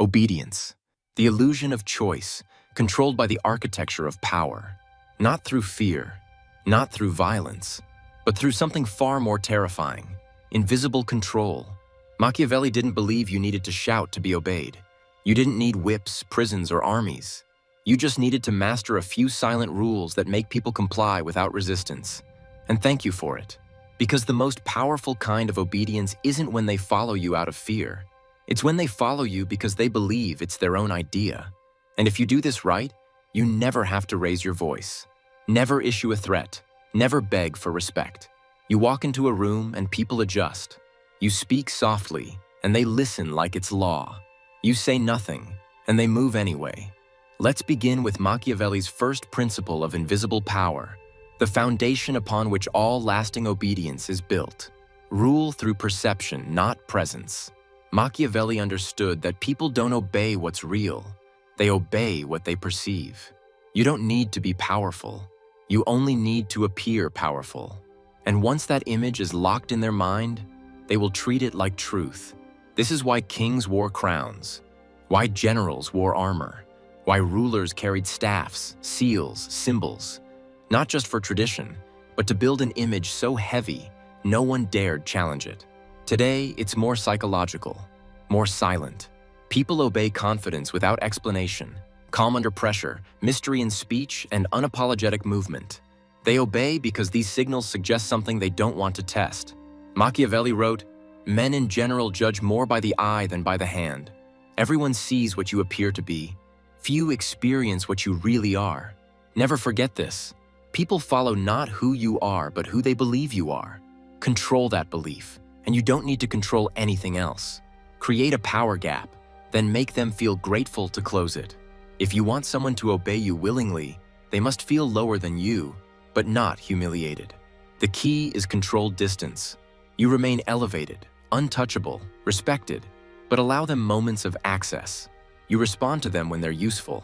Obedience. The illusion of choice, controlled by the architecture of power. Not through fear, not through violence, but through something far more terrifying: invisible control. Machiavelli didn't believe you needed to shout to be obeyed. You didn't need whips, prisons, or armies. You just needed to master a few silent rules that make people comply without resistance. And thank you for it. Because the most powerful kind of obedience isn't when they follow you out of fear. It's when they follow you because they believe it's their own idea. And if you do this right, you never have to raise your voice. Never issue a threat. Never beg for respect. You walk into a room and people adjust. You speak softly and they listen like it's law. You say nothing and they move anyway. Let's begin with Machiavelli's first principle of invisible power, the foundation upon which all lasting obedience is built. Rule through perception, not presence. Machiavelli understood that people don't obey what's real. They obey what they perceive. You don't need to be powerful. You only need to appear powerful. And once that image is locked in their mind, they will treat it like truth. This is why kings wore crowns, why generals wore armor, why rulers carried staffs, seals, symbols, not just for tradition, but to build an image so heavy, no one dared challenge it. Today, it's more psychological, more silent. People obey confidence without explanation, calm under pressure, mystery in speech, and unapologetic movement. They obey because these signals suggest something they don't want to test. Machiavelli wrote, "Men in general judge more by the eye than by the hand. Everyone sees what you appear to be. Few experience what you really are. Never forget this. People follow not who you are, but who they believe you are. Control that belief, and you don't need to control anything else. Create a power gap, then make them feel grateful to close it. If you want someone to obey you willingly, they must feel lower than you, but not humiliated. The key is controlled distance. You remain elevated, untouchable, respected, but allow them moments of access. You respond to them when they're useful.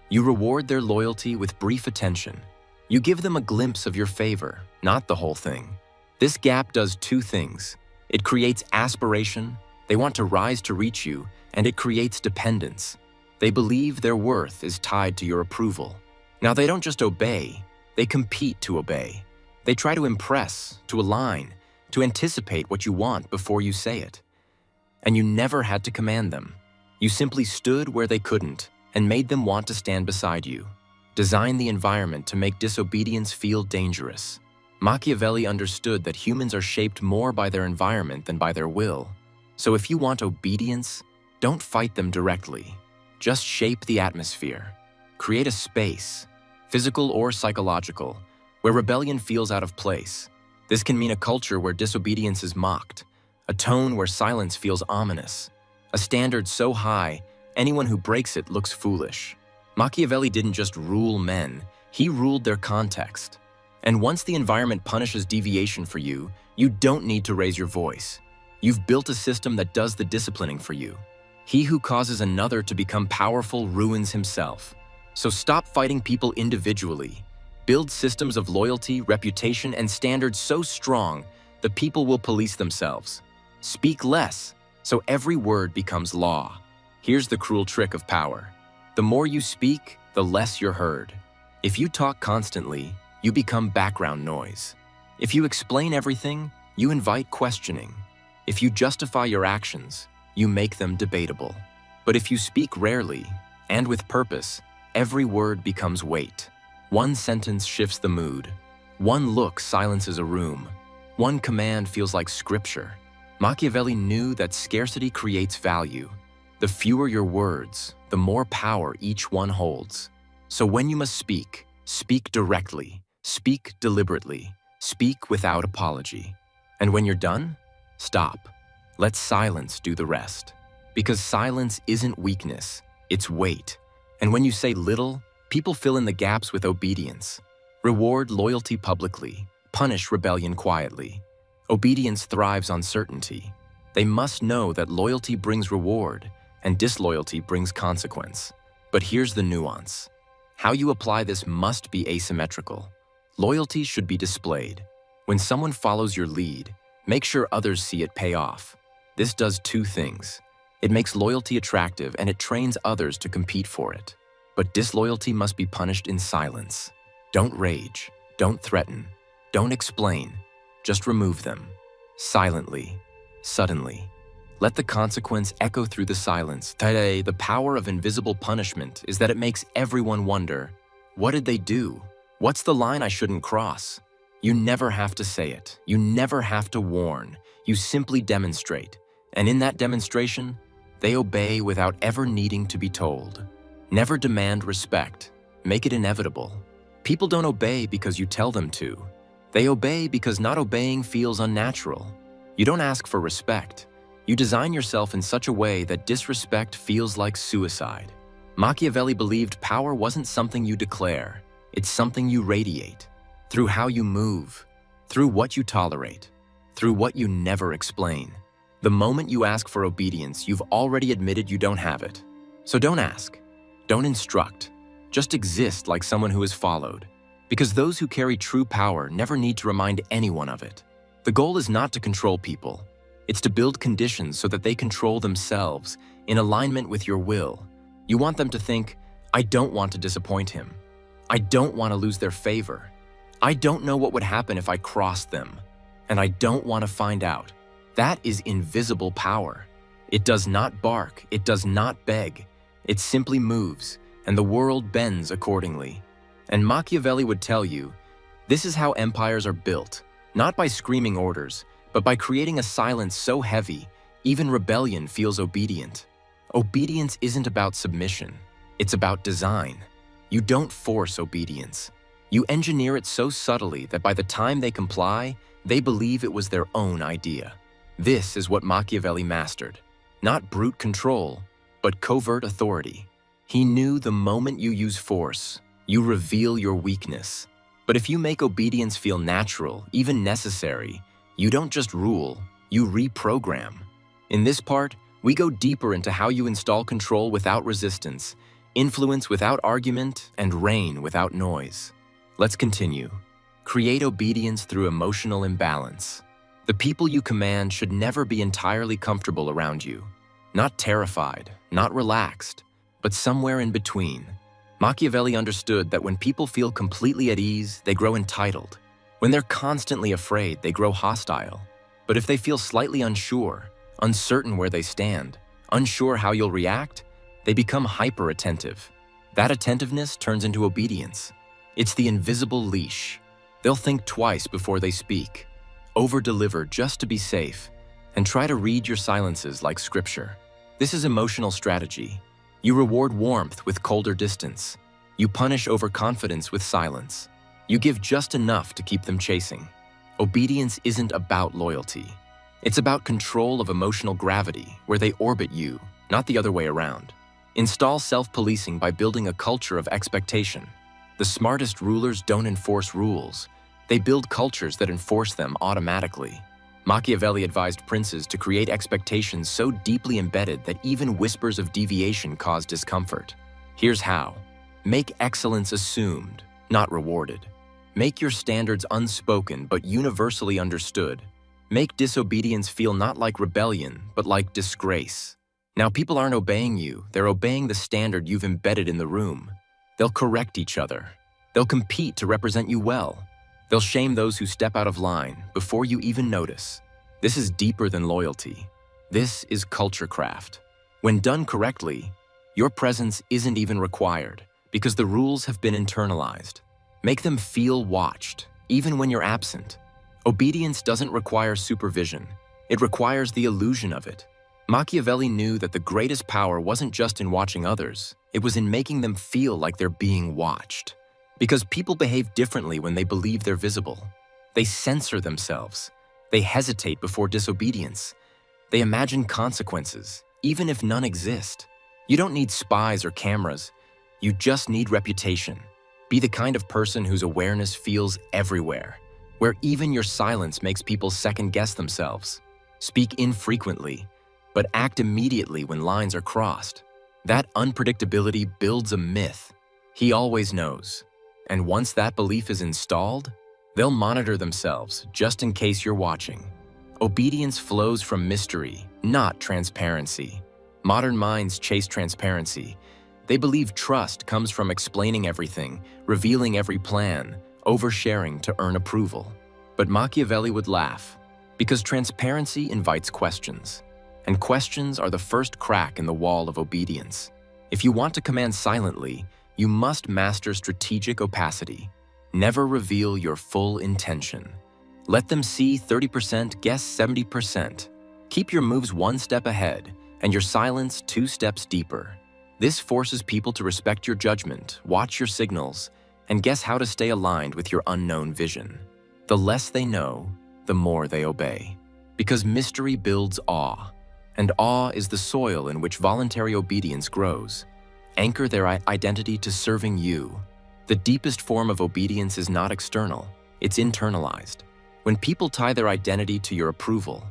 You reward their loyalty with brief attention. You give them a glimpse of your favor, not the whole thing. This gap does two things. It creates aspiration. They want to rise to reach you, and it creates dependence. They believe their worth is tied to your approval. Now, they don't just obey, they compete to obey. They try to impress, to align, to anticipate what you want before you say it. And you never had to command them. You simply stood where they couldn't and made them want to stand beside you. Design the environment to make disobedience feel dangerous. Machiavelli understood that humans are shaped more by their environment than by their will. So if you want obedience, don't fight them directly. Just shape the atmosphere. Create a space, physical or psychological, where rebellion feels out of place. This can mean a culture where disobedience is mocked, a tone where silence feels ominous, a standard so high, anyone who breaks it looks foolish. Machiavelli didn't just rule men, he ruled their context. And once the environment punishes deviation for you, you don't need to raise your voice. You've built a system that does the disciplining for you. He who causes another to become powerful ruins himself. So stop fighting people individually. Build systems of loyalty, reputation, and standards so strong the people will police themselves. Speak less, so every word becomes law. Here's the cruel trick of power. The more you speak, the less you're heard. If you talk constantly, you become background noise. If you explain everything, you invite questioning. If you justify your actions, you make them debatable. But if you speak rarely, and with purpose, every word becomes weight. One sentence shifts the mood. One look silences a room. One command feels like scripture. Machiavelli knew that scarcity creates value. The fewer your words, the more power each one holds. So when you must speak, speak directly, speak deliberately, speak without apology. And when you're done, stop. Let silence do the rest. Because silence isn't weakness, it's weight. And when you say little, people fill in the gaps with obedience. Reward loyalty publicly, punish rebellion quietly. Obedience thrives on certainty. They must know that loyalty brings reward and disloyalty brings consequence. But here's the nuance. How you apply this must be asymmetrical. Loyalty should be displayed. When someone follows your lead, make sure others see it pay off. This does two things. It makes loyalty attractive and it trains others to compete for it. But disloyalty must be punished in silence. Don't rage, don't threaten, don't explain, just remove them. Silently, suddenly. Let the consequence echo through the silence. Today, the power of invisible punishment is that it makes everyone wonder, what did they do? What's the line I shouldn't cross? You never have to say it. You never have to warn. You simply demonstrate. And in that demonstration, they obey without ever needing to be told. Never demand respect. Make it inevitable. People don't obey because you tell them to. They obey because not obeying feels unnatural. You don't ask for respect. You design yourself in such a way that disrespect feels like suicide. Machiavelli believed power wasn't something you declare. It's something you radiate. Through how you move. Through what you tolerate. Through what you never explain. The moment you ask for obedience, you've already admitted you don't have it. So don't ask. Don't instruct. Just exist like someone who is followed. Because those who carry true power never need to remind anyone of it. The goal is not to control people. It's to build conditions so that they control themselves in alignment with your will. You want them to think, I don't want to disappoint him. I don't want to lose their favor. I don't know what would happen if I crossed them. And I don't want to find out. That is invisible power. It does not bark. It does not beg. It simply moves, and the world bends accordingly. And Machiavelli would tell you, this is how empires are built, not by screaming orders, but by creating a silence so heavy, even rebellion feels obedient. Obedience isn't about submission. It's about design. You don't force obedience. You engineer it so subtly that by the time they comply, they believe it was their own idea. This is what Machiavelli mastered. Not brute control, but covert authority. He knew the moment you use force, you reveal your weakness. But if you make obedience feel natural, even necessary, you don't just rule, you reprogram. In this part, we go deeper into how you install control without resistance, influence without argument, and reign without noise. Let's continue. Create obedience through emotional imbalance. The people you command should never be entirely comfortable around you. Not terrified, not relaxed, but somewhere in between. Machiavelli understood that when people feel completely at ease, they grow entitled. When they're constantly afraid, they grow hostile. But if they feel slightly unsure, uncertain where they stand, unsure how you'll react, they become hyper-attentive. That attentiveness turns into obedience. It's the invisible leash. They'll think twice before they speak, over-deliver just to be safe, and try to read your silences like scripture. This is emotional strategy. You reward warmth with colder distance. You punish overconfidence with silence. You give just enough to keep them chasing. Obedience isn't about loyalty. It's about control of emotional gravity, where they orbit you, not the other way around. Install self-policing by building a culture of expectation. The smartest rulers don't enforce rules. They build cultures that enforce them automatically. Machiavelli advised princes to create expectations so deeply embedded that even whispers of deviation cause discomfort. Here's how. Make excellence assumed, not rewarded. Make your standards unspoken but universally understood. Make disobedience feel not like rebellion, but like disgrace. Now people aren't obeying you, they're obeying the standard you've embedded in the room. They'll correct each other. They'll compete to represent you well. They'll shame those who step out of line before you even notice. This is deeper than loyalty. This is culture craft. When done correctly, your presence isn't even required because the rules have been internalized. Make them feel watched, even when you're absent. Obedience doesn't require supervision. It requires the illusion of it. Machiavelli knew that the greatest power wasn't just in watching others, it was in making them feel like they're being watched. Because people behave differently when they believe they're visible. They censor themselves. They hesitate before disobedience. They imagine consequences, even if none exist. You don't need spies or cameras. You just need reputation. Be the kind of person whose awareness feels everywhere, where even your silence makes people second-guess themselves. Speak infrequently, but act immediately when lines are crossed. That unpredictability builds a myth. He always knows. And once that belief is installed, they'll monitor themselves just in case you're watching. Obedience flows from mystery, not transparency. Modern minds chase transparency. They believe trust comes from explaining everything, revealing every plan, oversharing to earn approval. But Machiavelli would laugh, because transparency invites questions, and questions are the first crack in the wall of obedience. If you want to command silently, you must master strategic opacity. Never reveal your full intention. Let them see 30%, guess 70%. Keep your moves one step ahead, and your silence 2 steps deeper. This forces people to respect your judgment, watch your signals, and guess how to stay aligned with your unknown vision. The less they know, the more they obey. Because mystery builds awe, and awe is the soil in which voluntary obedience grows. Anchor their identity to serving you. The deepest form of obedience is not external, it's internalized. When people tie their identity to your approval,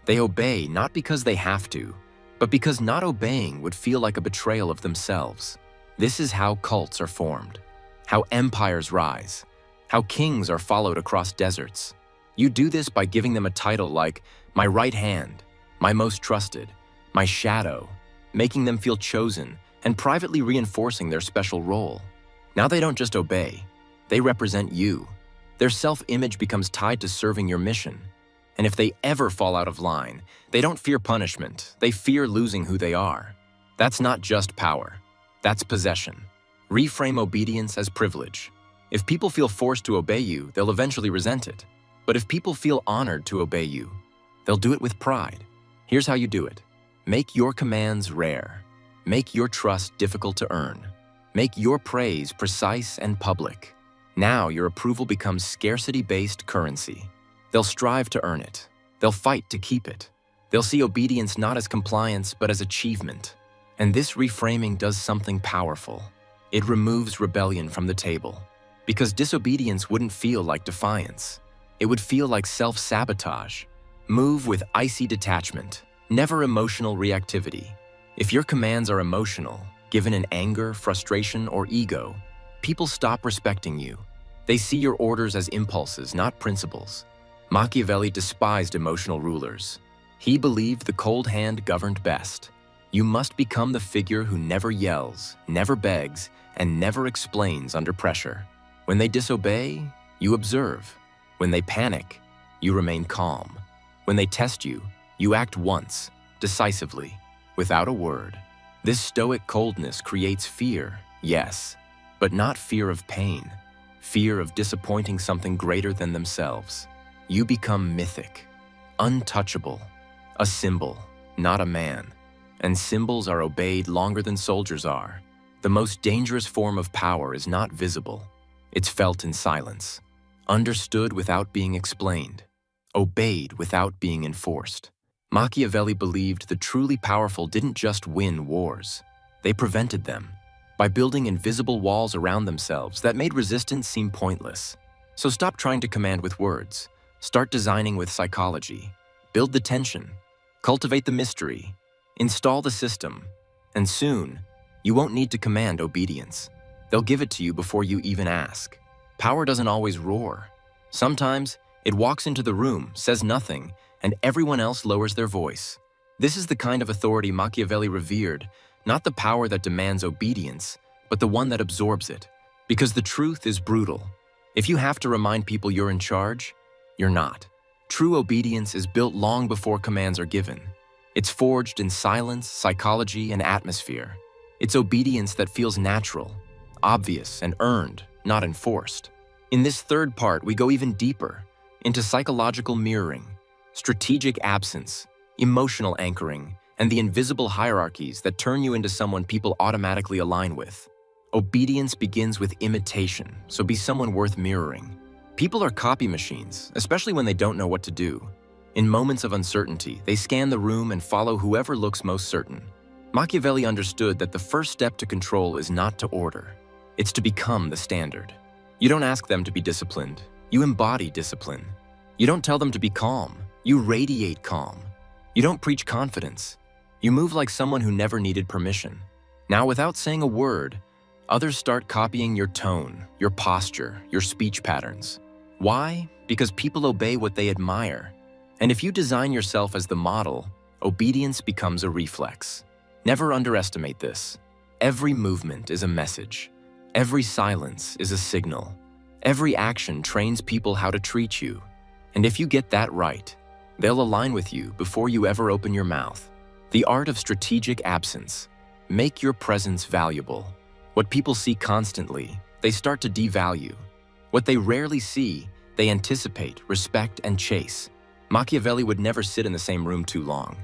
they obey not because they have to, but because not obeying would feel like a betrayal of themselves. This is how cults are formed, how empires rise, how kings are followed across deserts. You do this by giving them a title like my right hand, my most trusted, my shadow, making them feel chosen and privately reinforcing their special role. Now they don't just obey, they represent you. Their self-image becomes tied to serving your mission. And if they ever fall out of line, they don't fear punishment, they fear losing who they are. That's not just power, that's possession. Reframe obedience as privilege. If people feel forced to obey you, they'll eventually resent it. But if people feel honored to obey you, they'll do it with pride. Here's how you do it. Make your commands rare. Make your trust difficult to earn. Make your praise precise and public. Now your approval becomes scarcity-based currency. They'll strive to earn it. They'll fight to keep it. They'll see obedience not as compliance, but as achievement. And this reframing does something powerful. It removes rebellion from the table. Because disobedience wouldn't feel like defiance. It would feel like self-sabotage. Move with icy detachment, never emotional reactivity. If your commands are emotional, given in anger, frustration, or ego, people stop respecting you. They see your orders as impulses, not principles. Machiavelli despised emotional rulers. He believed the cold hand governed best. You must become the figure who never yells, never begs, and never explains under pressure. When they disobey, you observe. When they panic, you remain calm. When they test you, you act once, decisively, without a word. This stoic coldness creates fear, yes, but not fear of pain, fear of disappointing something greater than themselves. You become mythic, untouchable, a symbol, not a man. And symbols are obeyed longer than soldiers are. The most dangerous form of power is not visible. It's felt in silence, understood without being explained, obeyed without being enforced. Machiavelli believed the truly powerful didn't just win wars. They prevented them by building invisible walls around themselves that made resistance seem pointless. So stop trying to command with words. Start designing with psychology. Build the tension. Cultivate the mystery. Install the system. And soon, you won't need to command obedience. They'll give it to you before you even ask. Power doesn't always roar. Sometimes, it walks into the room, says nothing, and everyone else lowers their voice. This is the kind of authority Machiavelli revered, not the power that demands obedience, but the one that absorbs it. Because the truth is brutal. If you have to remind people you're in charge, you're not. True obedience is built long before commands are given. It's forged in silence, psychology, and atmosphere. It's obedience that feels natural, obvious, and earned, not enforced. In this third part, we go even deeper, into psychological mirroring, strategic absence, emotional anchoring, and the invisible hierarchies that turn you into someone people automatically align with. Obedience begins with imitation, so be someone worth mirroring. People are copy machines, especially when they don't know what to do. In moments of uncertainty, they scan the room and follow whoever looks most certain. Machiavelli understood that the first step to control is not to order. It's to become the standard. You don't ask them to be disciplined. You embody discipline. You don't tell them to be calm. You radiate calm. You don't preach confidence. You move like someone who never needed permission. Now, without saying a word, others start copying your tone, your posture, your speech patterns. Why? Because people obey what they admire. And if you design yourself as the model, obedience becomes a reflex. Never underestimate this. Every movement is a message. Every silence is a signal. Every action trains people how to treat you. And if you get that right, they'll align with you before you ever open your mouth. The art of strategic absence. Make your presence valuable. What people see constantly, they start to devalue. What they rarely see, they anticipate, respect, and chase. Machiavelli would never sit in the same room too long.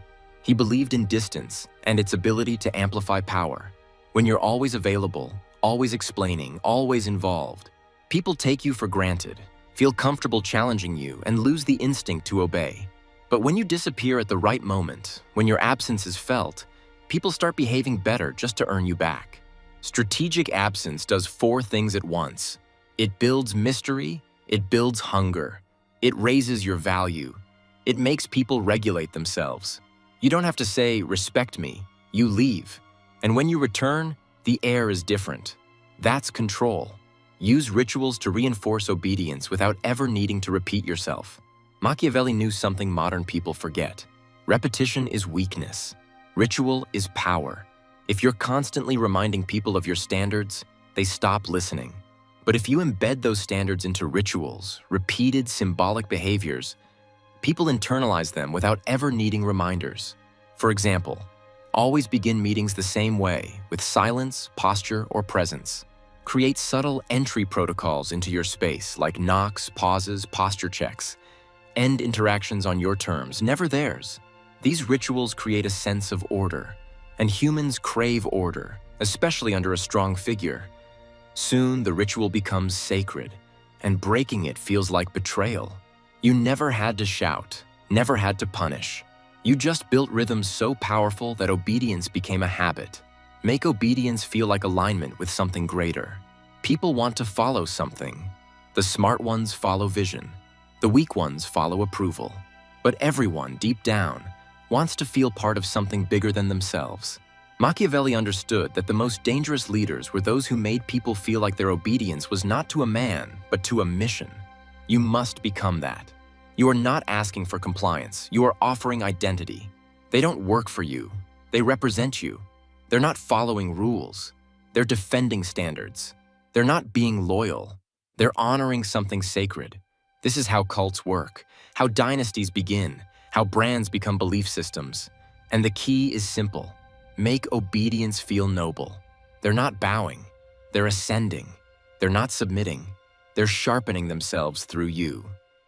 He believed in distance and its ability to amplify power. When you're always available, always explaining, always involved, people take you for granted, feel comfortable challenging you, and lose the instinct to obey. But when you disappear at the right moment, when your absence is felt, people start behaving better just to earn you back. Strategic absence does 4 things at once. It builds mystery, it builds hunger, it raises your value, it makes people regulate themselves. You don't have to say, "Respect me," you leave. And when you return, the air is different. That's control. Use rituals to reinforce obedience without ever needing to repeat yourself. Machiavelli knew something modern people forget. Repetition is weakness. Ritual is power. If you're constantly reminding people of your standards, they stop listening. But if you embed those standards into rituals, repeated symbolic behaviors, people internalize them without ever needing reminders. For example, always begin meetings the same way, with silence, posture, or presence. Create subtle entry protocols into your space, like knocks, pauses, posture checks. End interactions on your terms, never theirs. These rituals create a sense of order, and humans crave order, especially under a strong figure. Soon, the ritual becomes sacred, and breaking it feels like betrayal. You never had to shout, never had to punish. You just built rhythms so powerful that obedience became a habit. Make obedience feel like alignment with something greater. People want to follow something. The smart ones follow vision. The weak ones follow approval. But everyone, deep down, wants to feel part of something bigger than themselves. Machiavelli understood that the most dangerous leaders were those who made people feel like their obedience was not to a man, but to a mission. You must become that. You are not asking for compliance. You are offering identity. They don't work for you. They represent you. They're not following rules. They're defending standards. They're not being loyal. They're honoring something sacred. This is how cults work, how dynasties begin, how brands become belief systems. And the key is simple. Make obedience feel noble. They're not bowing. They're ascending. They're not submitting. They're sharpening themselves through you.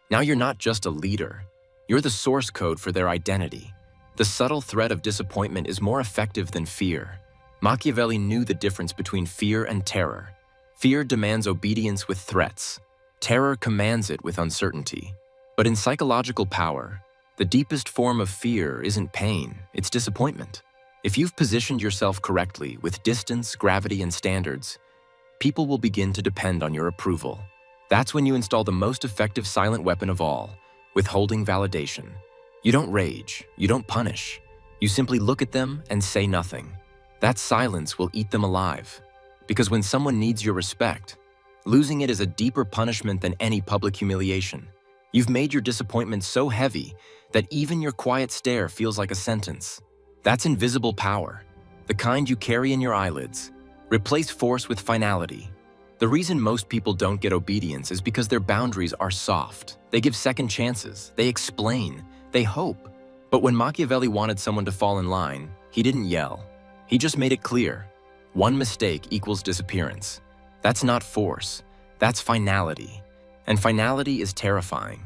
Now you're not just a leader. You're the source code for their identity. The subtle threat of disappointment is more effective than fear. Machiavelli knew the difference between fear and terror. Fear demands obedience with threats. Terror commands it with uncertainty. But in psychological power, the deepest form of fear isn't pain, it's disappointment. If you've positioned yourself correctly with distance, gravity, and standards, people will begin to depend on your approval. That's when you install the most effective silent weapon of all, withholding validation. You don't rage, you don't punish. You simply look at them and say nothing. That silence will eat them alive. Because when someone needs your respect, losing it is a deeper punishment than any public humiliation. You've made your disappointment so heavy that even your quiet stare feels like a sentence. That's invisible power, the kind you carry in your eyelids. Replace force with finality. The reason most people don't get obedience is because their boundaries are soft. They give second chances, they explain, they hope. But when Machiavelli wanted someone to fall in line, he didn't yell. He just made it clear. One mistake equals disappearance. That's not force, that's finality. And finality is terrifying.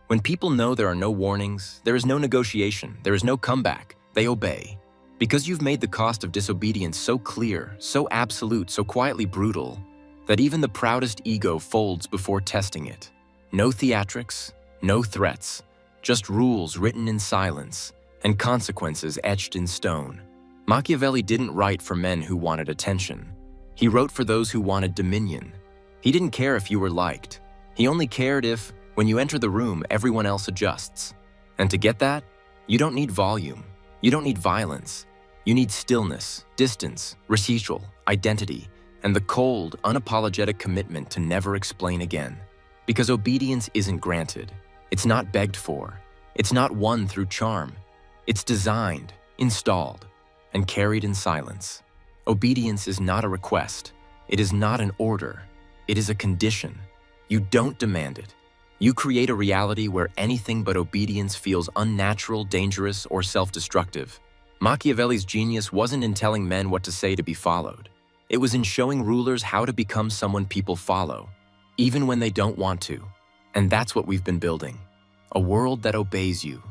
When people know there are no warnings, there is no negotiation, there is no comeback, they obey. Because you've made the cost of disobedience so clear, so absolute, so quietly brutal, that even the proudest ego folds before testing it. No theatrics, no threats, just rules written in silence and consequences etched in stone. Machiavelli didn't write for men who wanted attention. He wrote for those who wanted dominion. He didn't care if you were liked. He only cared if, when you enter the room, everyone else adjusts. And to get that, you don't need volume. You don't need violence. You need stillness, distance, recital, identity, and the cold, unapologetic commitment to never explain again. Because obedience isn't granted. It's not begged for. It's not won through charm. It's designed, installed. and carried in silence. Obedience is not a request. It is not an order. It is a condition. You don't demand it. You create a reality where anything but obedience feels unnatural, dangerous, or self-destructive. Machiavelli's genius wasn't in telling men what to say to be followed. It was in showing rulers how to become someone people follow, even when they don't want to. And that's what we've been building. A world that obeys you,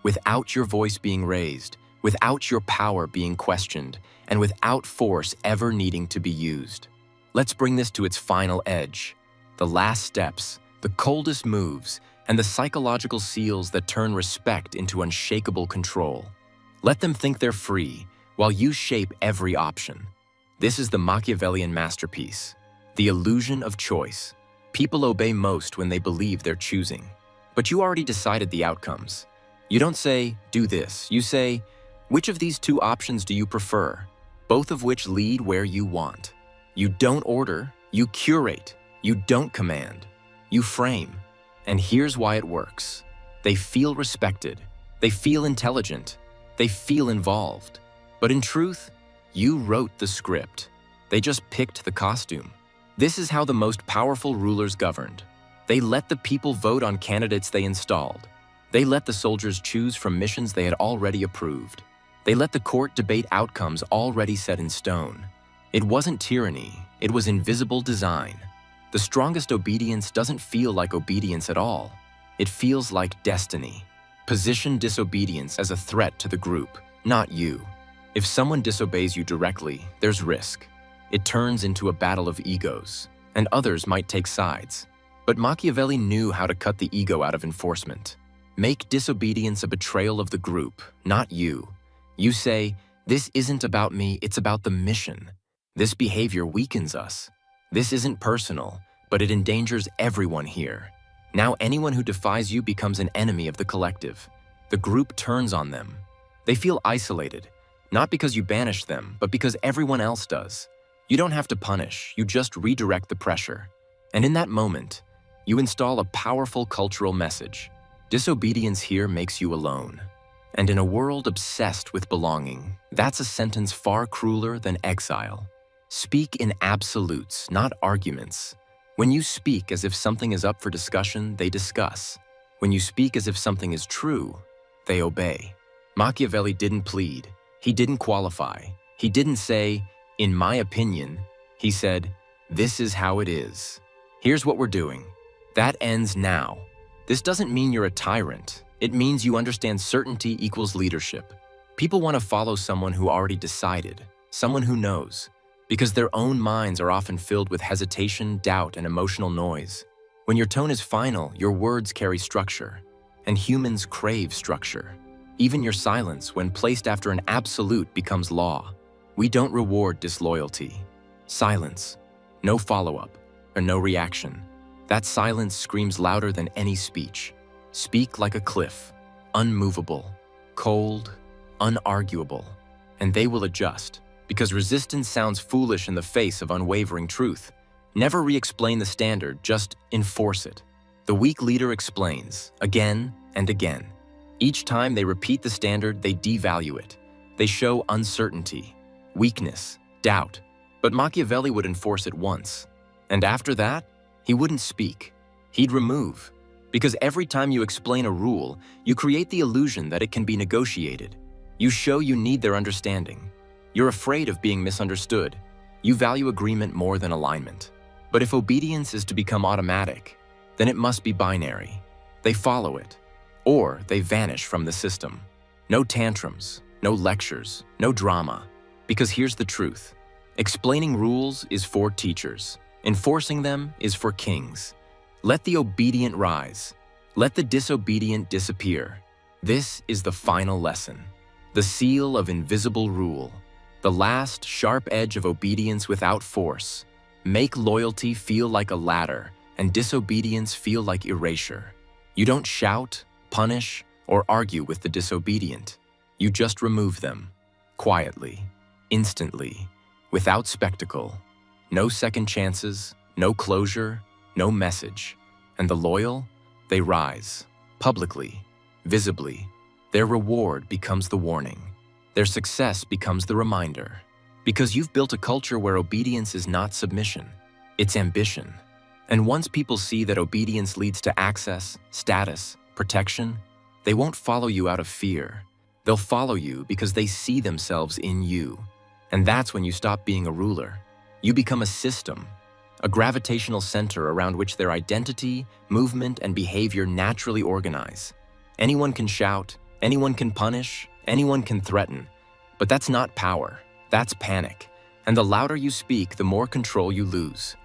without your voice being raised, without your power being questioned, and without force ever needing to be used. Let's bring this to its final edge. The last steps, the coldest moves, and the psychological seals that turn respect into unshakable control. Let them think they're free, while you shape every option. This is the Machiavellian masterpiece, the illusion of choice. People obey most when they believe they're choosing. But you already decided the outcomes. You don't say, do this. You say, which of these two options do you prefer? Both of which lead where you want. You don't order, you curate. You don't command. You frame. And here's why it works. They feel respected. They feel intelligent. They feel involved. But in truth, you wrote the script. They just picked the costume. This is how the most powerful rulers governed. They let the people vote on candidates they installed. They let the soldiers choose from missions they had already approved. They let the court debate outcomes already set in stone. It wasn't tyranny, it was invisible design. The strongest obedience doesn't feel like obedience at all. It feels like destiny. Position disobedience as a threat to the group, not you. If someone disobeys you directly, there's risk. It turns into a battle of egos, and others might take sides. But Machiavelli knew how to cut the ego out of enforcement. Make disobedience a betrayal of the group, not you. You say, this isn't about me, it's about the mission. This behavior weakens us. This isn't personal, but it endangers everyone here. Now anyone who defies you becomes an enemy of the collective. The group turns on them. They feel isolated, not because you banish them, but because everyone else does. You don't have to punish, you just redirect the pressure. And in that moment, you install a powerful cultural message. Disobedience here makes you alone. And in a world obsessed with belonging, that's a sentence far crueler than exile. Speak in absolutes, not arguments. When you speak as if something is up for discussion, they discuss. When you speak as if something is true, they obey. Machiavelli didn't plead. He didn't qualify. He didn't say, in my opinion. He said, this is how it is. Here's what we're doing. That ends now. This doesn't mean you're a tyrant. It means you understand certainty equals leadership. People want to follow someone who already decided, someone who knows, because their own minds are often filled with hesitation, doubt, and emotional noise. When your tone is final, your words carry structure, and humans crave structure. Even your silence, when placed after an absolute, becomes law. We don't reward disloyalty. Silence, no follow-up, or no reaction. That silence screams louder than any speech. Speak like a cliff, unmovable, cold, unarguable, and they will adjust, because resistance sounds foolish in the face of unwavering truth. Never re-explain the standard, just enforce it. The weak leader explains, again and again. Each time they repeat the standard, they devalue it. They show uncertainty, weakness, doubt. But Machiavelli would enforce it once. And after that, he wouldn't speak. He'd remove. Because every time you explain a rule, you create the illusion that it can be negotiated. You show you need their understanding. You're afraid of being misunderstood. You value agreement more than alignment. But if obedience is to become automatic, then it must be binary. They follow it, or they vanish from the system. No tantrums, no lectures, no drama. Because here's the truth. Explaining rules is for teachers. Enforcing them is for kings. Let the obedient rise. Let the disobedient disappear. This is the final lesson. The seal of invisible rule. The last sharp edge of obedience without force. Make loyalty feel like a ladder and disobedience feel like erasure. You don't shout, punish, or argue with the disobedient. You just remove them. Quietly. Instantly. Without spectacle. No second chances, no closure, no message. And the loyal, they rise. Publicly. Visibly. Their reward becomes the warning. their success becomes the reminder. Because you've built a culture where obedience is not submission, it's ambition. And once people see that obedience leads to access, status, protection, they won't follow you out of fear. They'll follow you because they see themselves in you. And that's when you stop being a ruler. You become a system, a gravitational center around which their identity, movement, and behavior naturally organize. Anyone can shout, anyone can punish, anyone can threaten. But that's not power, that's panic. And the louder you speak, the more control you lose.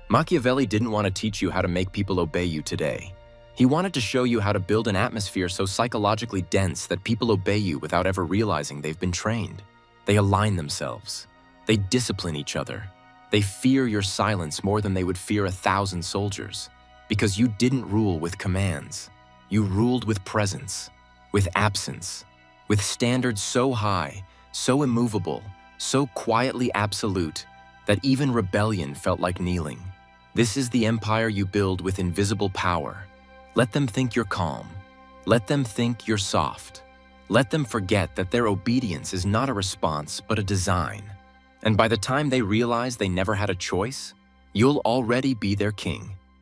Machiavelli didn't want to teach you how to make people obey you today. He wanted to show you how to build an atmosphere so psychologically dense that people obey you without ever realizing they've been trained. They align themselves. They discipline each other. They fear your silence more than they would fear 1,000 soldiers. Because you didn't rule with commands. You ruled with presence, with absence, with standards so high, so immovable, so quietly absolute, that even rebellion felt like kneeling. This is the empire you build with invisible power. Let them think you're calm. Let them think you're soft. Let them forget that their obedience is not a response, but a design. And by the time they realize they never had a choice, you'll already be their king.